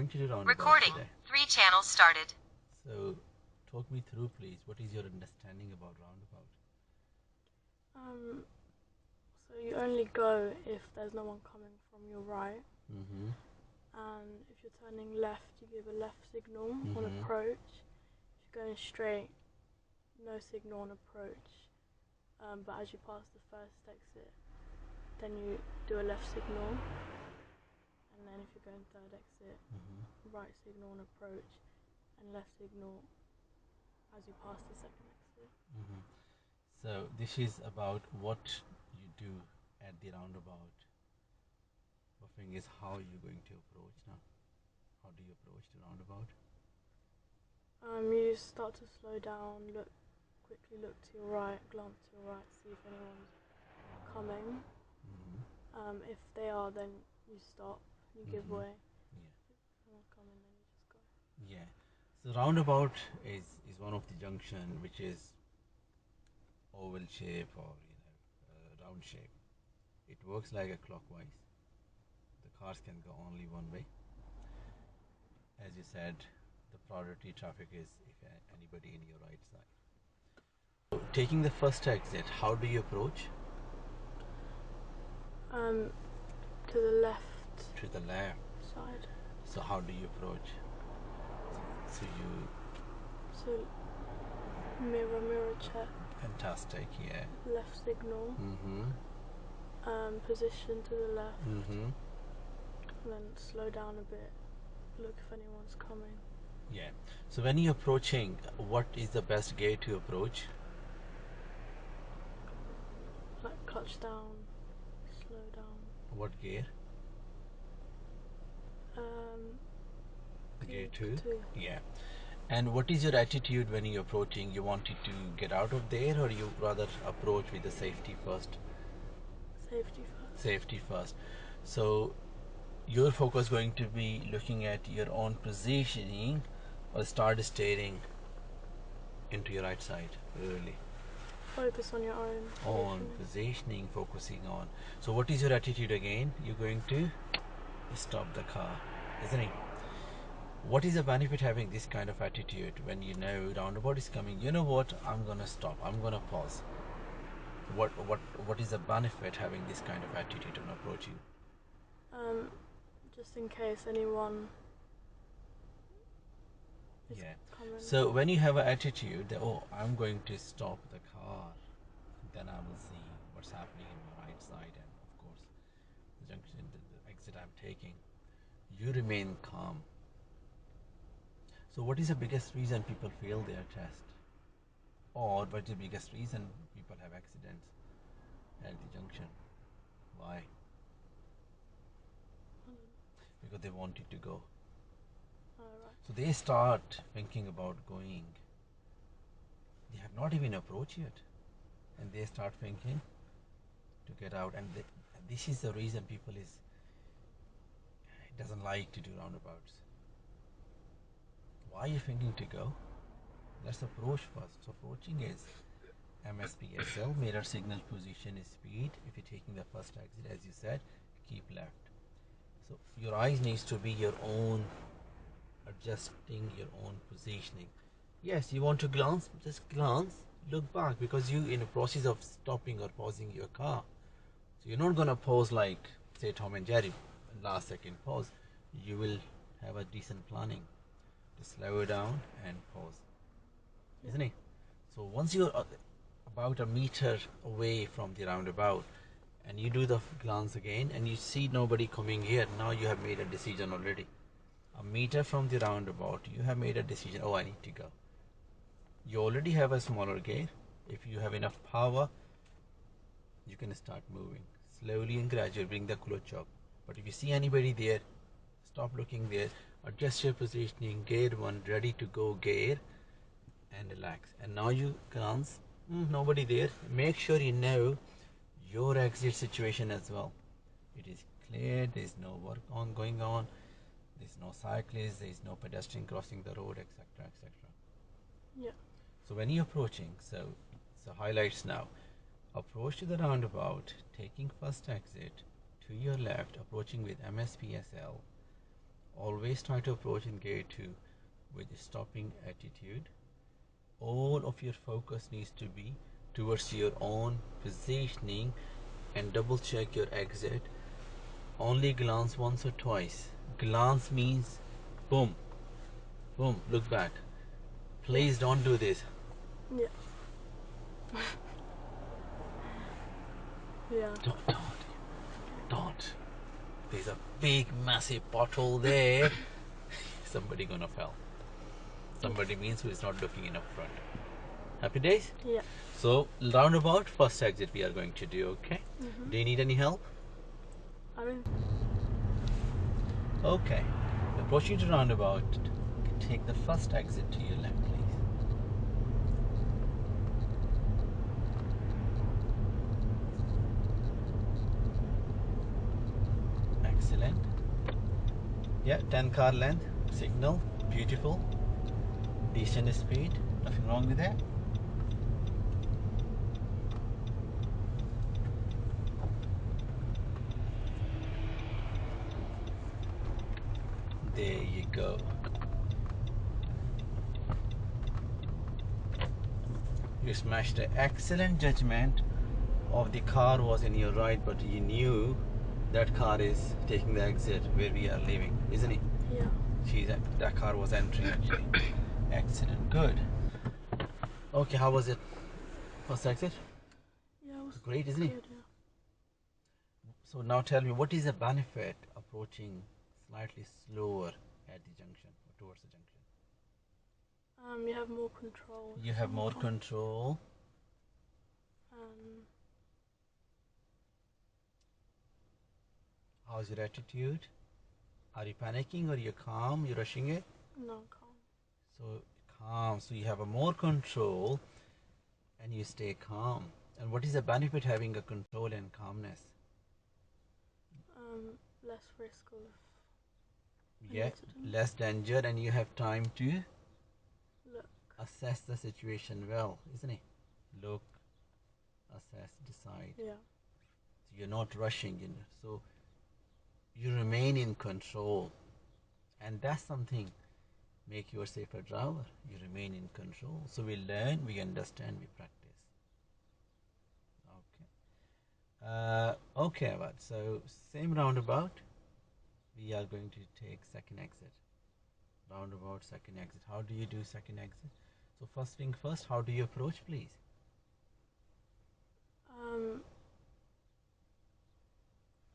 going to do roundabout Recording. today. 3 channels started. So, talk me through, please. What is your understanding about roundabout? So you only go if there's no one coming from your right, Mm-hmm. and if you're turning left, you give a left signal on Mhm. approach. If you're going straight, no signal on approach. But as you pass the first exit, then you do a left signal, and then if you're going third exit, Mm-hmm. right signal on approach, and left signal as you pass the second exit. Mm-hmm. So, this is about what you do at the roundabout. The thing is how you're going to approach now. How do you approach the roundabout? You start to slow down, quickly look to your right, glance to your right, see if anyone's coming. Mm-hmm. If they are, then you stop, you give Mhm. way. Yeah. If someone's coming, then you just go. Yeah. So roundabout is one of the junction which is oval shape or round shape. It works like a clockwise. The cars can go only one way. As you said, the priority traffic is if anybody in your right side. So taking the first exit, how do you approach? To the left To the left. side. So how do you approach? So you So mirror check, fantastic, yeah. left signal, Mm-hmm. position to the left, Mm-hmm. then slow down a bit, look if anyone's coming. Yeah. So when you're approaching, what is the best gear to approach? Like clutch down, slow down. What gear? Gear 2? Yeah. And what is your attitude when you're approaching? You wanted to get out of there, or you rather approach with the safety first? Safety first. Safety first. So your focus going to be looking at your own positioning, or start staring into your right side early. Focus on your own Positioning, focusing on. So what is your attitude again? You're going to stop the car, isn't it? What is the benefit having this kind of attitude when you know roundabout is coming? You know what? I'm gonna stop. I'm gonna pause. What is the benefit having this kind of attitude on approaching? Just in case anyone is coming. So when you have an attitude that I'm going to stop the car, then I will see what's happening on my right side, and of course the junction, the exit I'm taking. You remain calm. So what is the biggest reason people fail their test? Or what is the biggest reason people have accidents at the junction? Why? Because they wanted to go. Right. So they start thinking about going. They have not even approached yet. And they start thinking to get out. And this is the reason people doesn't like to do roundabouts. Why are you thinking to go? Let's approach first. So approaching is MSPSL, mirror signal position is speed. If you're taking the first exit, as you said, keep left. So your eyes needs to be your own, adjusting your own positioning. Yes, you want to glance, just glance, look back, because you in the process of stopping or pausing your car. So you're not gonna pause like say Tom and Jerry, last second pause. You will have a decent planning to slow down and pause, isn't it? So once you're about a meter away from the roundabout and you do the glance again and you see nobody coming here, now you have made a decision already. A meter from the roundabout, you have made a decision. I need to go. You already have a smaller gear. If you have enough power, you can start moving slowly and gradually. Bring the clutch up. But if you see anybody there, stop looking there. Adjust your positioning. Gear 1, ready to go gear, and relax. And now you glance. Nobody there. Make sure you know your exit situation as well. It is clear. There is no work going on. There is no cyclist. There is no pedestrian crossing the road, etc., etc. Yeah. So when you're approaching, so highlights now. Approach to the roundabout, taking first exit to your left, approaching with MSPSL. Always try to approach in gear 2 with a stopping attitude. All of your focus needs to be towards your own positioning and double check your exit. Only glance once or twice. Glance means boom, boom, look back. Please don't do this. Yeah. Yeah. Don't. There's a big, massive pothole there. Somebody gonna fall. Somebody means who is not looking in up front. Happy days? Yeah. So, roundabout, first exit we are going to do, okay? Do you need any help? I don't. Okay. Approaching to roundabout, take the first exit to your left, please. Excellent. Yeah, 10 car length, signal, beautiful. Decent speed, nothing wrong with that. There you go. You smashed an excellent judgment of the car was in your right, but you knew that car is taking the exit where we are leaving, isn't it? Yeah. That car was entering actually. Excellent, good. Okay, how was it? First exit? Yeah, it was Great, isn't good, it? yeah. So now tell me, what is the benefit approaching slightly slower at the junction or towards the junction? You have more control. You have more control. Um, How's your attitude? Are you panicking or you're calm? You're rushing it? no, calm. So calm. So you have a more control and you stay calm. And what is the benefit having a control and calmness? Less risk of an Yeah, incident. less danger and you have time to Look. assess the situation well, isn't it? Look, assess, decide. Yeah. So you're not rushing, so you remain in control. And that's something make you a safer driver. You remain in control. So we learn, we understand, we practice. Okay, but so same roundabout. We are going to take second exit. Roundabout, second exit. How do you do second exit? So first thing first, how do you approach, please?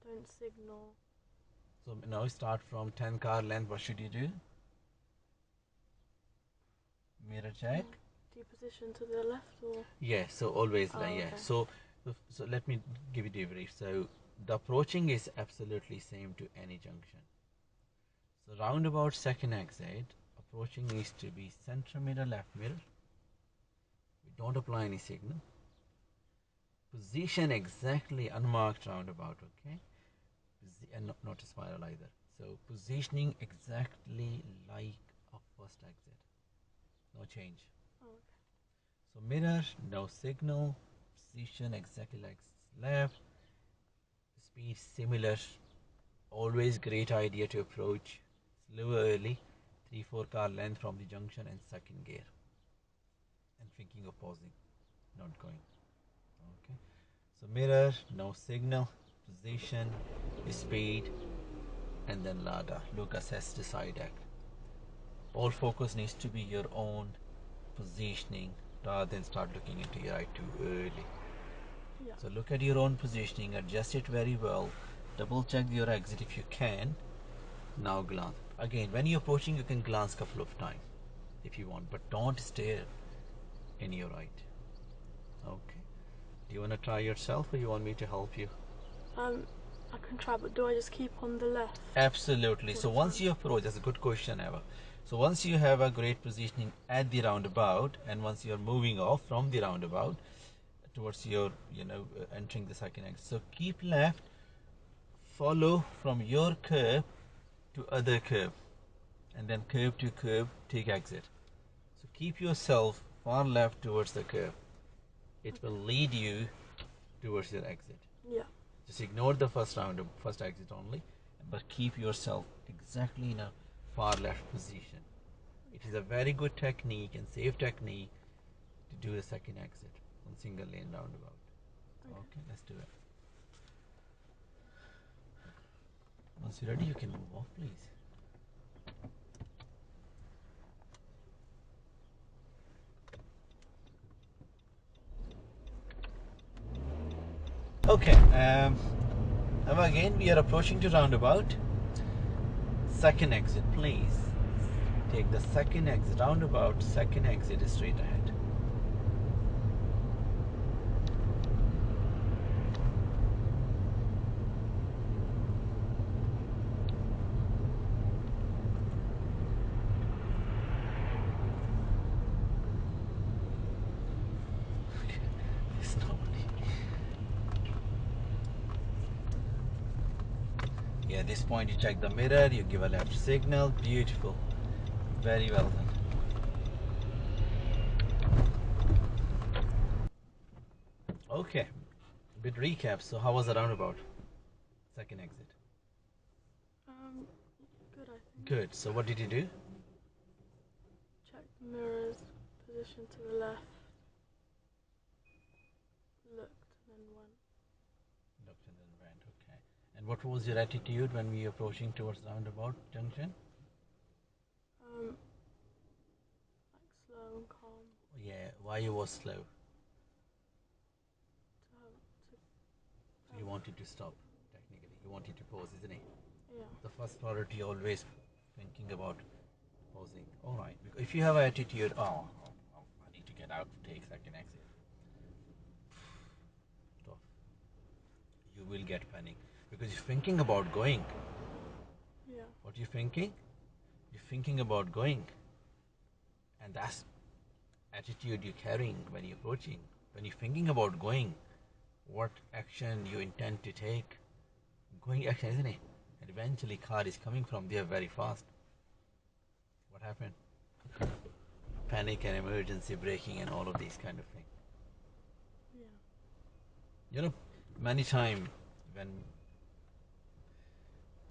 Don't signal. So now start from 10 car length. What should you do? Mirror check. Do you position to the left or? Yeah, so always like yeah. Okay. So let me give you the brief. So the approaching is absolutely same to any junction. So roundabout second exit, approaching needs to be center mirror, left mirror. We don't apply any signal. Position exactly unmarked roundabout, okay? And not a spiral either. So positioning exactly like a first exit. No change. Okay. So mirror, no signal. Position exactly like left. Speed similar. Always great idea to approach slow early. 3-4 car length from the junction and second gear. And thinking of pausing, not going. Okay. So mirror, no signal, position, speed, and then LADA. Look, assess, decide, act. All focus needs to be your own positioning rather than start looking into your eye too early. Yeah. So look at your own positioning, adjust it very well, double check your exit if you can. Now glance. Again, when you're approaching, you can glance a couple of times if you want, but don't stare in your right. Okay. Do you want to try yourself or you want me to help you? I can try, but do I just keep on the left? Absolutely. all So the once time? you approach, that's a good question ever. So once you have a great positioning at the roundabout, and once you're moving off from the roundabout towards your, entering the second exit. So keep left, follow from your curve to other curve, and then curve to curve, take exit. So keep yourself far left towards the curve. It will lead you towards your exit. Yeah. Just ignore the first exit only, but keep yourself exactly in a far left position. It is a very good technique and safe technique to do a second exit on single lane roundabout. Okay, let's do it. Once you're ready, you can move off, please. Okay, now again we are approaching to roundabout. Second exit, please. Take the second exit, roundabout, second exit is straight ahead. There's nobody. Yeah, at this point you check the mirror, you give a left signal. Beautiful. Very well done. Okay, bit recap. So how was the roundabout? Second exit. Good, I think. Good. So what did you do? Check the mirrors, position to the left, looked, and then went. Looked and then went. Okay. And what was your attitude when we were approaching towards roundabout junction? Like slow and calm. Yeah. Why you was slow? You wanted to stop. Technically, you wanted to pause, isn't it? Yeah. The first priority always thinking about pausing. All right. Because if you have an attitude, oh, I need to get out, take second exit. Stop. You will get panic because you're thinking about going. Yeah. What you thinking? You're thinking about going, and that's attitude you're carrying when you're approaching. When you're thinking about going, what action you intend to take? Going action, isn't it? And eventually, car is coming from there very fast. What happened? Panic and emergency braking and all of these kind of things. Yeah. You know, many times when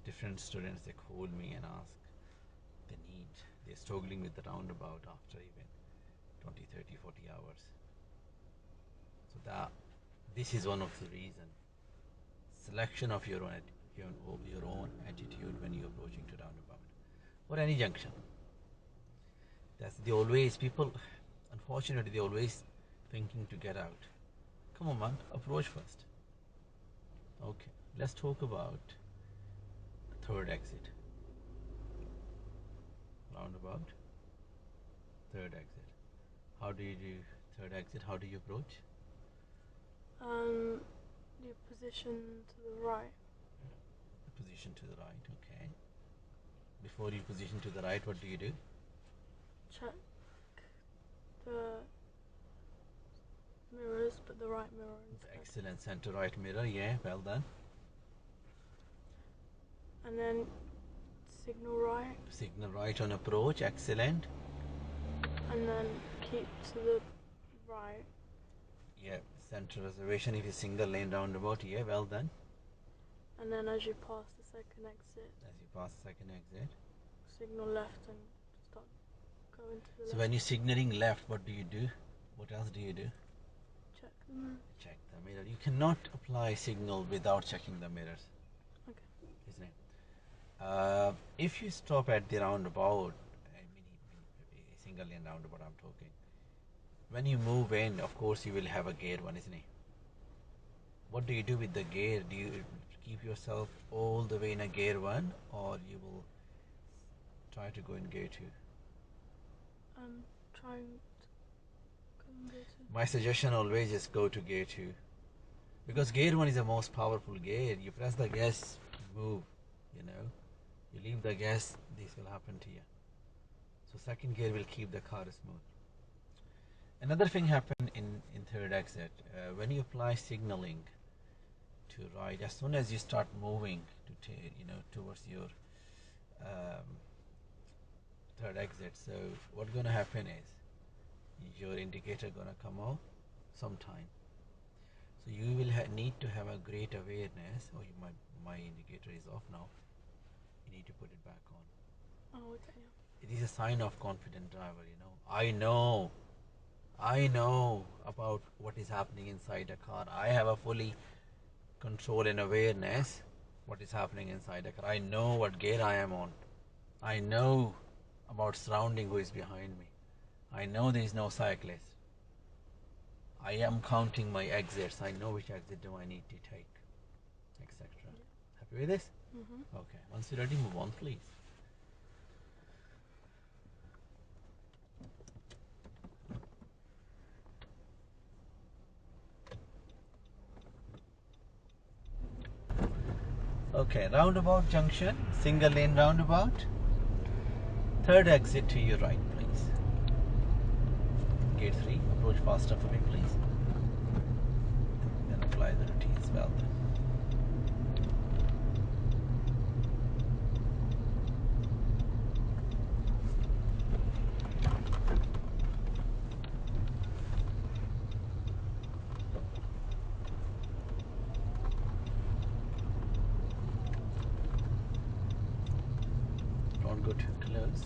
different students they call me and ask they're struggling with the roundabout after even 20, 30, 40 hours. So that this is one of the reason. Selection of your own attitude when you're approaching to roundabout or any junction. That's the always people. Unfortunately, they always thinking to get out. Come on, man, approach first. Okay, let's talk about third exit. Roundabout, third exit. How do you do third exit? How do you approach? You position to the right. Position to the right. Okay. Before you position to the right, what do you do? Check the mirrors, but the right mirror instead. Excellent. Center right mirror. Yeah, well done. And then signal right. Signal right on approach. Excellent. And then keep to the right. Yeah, center reservation if it's single lane roundabout. Yeah, well done. And then as you pass the second exit, As you pass the second exit. signal left and start going to the left. So when you're signaling left, what do you do? What else do you do? Check the mirrors. Check the mirror. You cannot apply signal without checking the mirrors. Okay. Isn't it? If you stop at the roundabout, single lane roundabout I'm talking, when you move in, of course you will have a gear one, isn't it? What do you do with the gear? Do you keep yourself all the way in a gear one, or you will try to go in gear two? I'm trying to go in gear two. My suggestion always is go to gear two, because gear one is the most powerful gear. You press the gas, move, you know. You leave the gas, this will happen to you. So second gear will keep the car smooth. Another thing happened in third exit. When you apply signaling to right, as soon as you start moving towards your um, third exit, so what's gonna happen is your indicator gonna come off sometime. So you will need to have a great awareness. Oh, my indicator is off now. need to put it back on. Oh, okay. It is a sign of confident driver, you know. I know about what is happening inside a car. I have a fully control and awareness what is happening inside a car. I know what gear I am on. I know about surrounding who is behind me. I know there is no cyclist. I am counting my exits. I know which exit do I need to take, etc. Happy with this? Okay. Once you're ready, move on, please. Okay, roundabout junction, single lane roundabout. Third exit to your right, please. Gate 3, approach faster for me, please. Then apply the routines well. Don't go too close.